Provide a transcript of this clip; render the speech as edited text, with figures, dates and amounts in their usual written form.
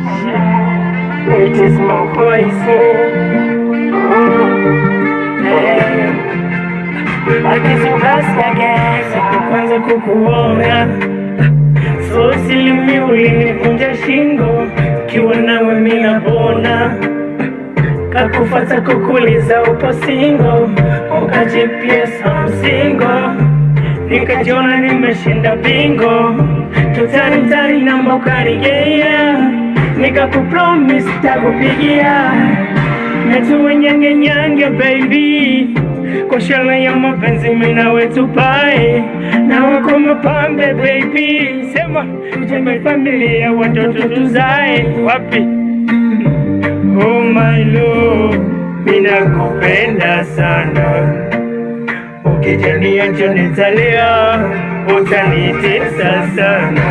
It is my voice. Kwanza kukuona so silimi ulinivunja shingo, kiwa nawe mina bona kakufata kukuliza upo singo, ukajipiesa msingo, nikajiona nimeshinda bingo, tutari namba ukarigea, nikakupromise takupigia, netuwe nyange baby, kwa shala ya mapenzi mina wetu pae, na wako mapambe baby, sema ujenge familia watoto tuzae, wapi? Oh my love, mina kupenda sana, ukijaniacha nitalia, utanitesa sana.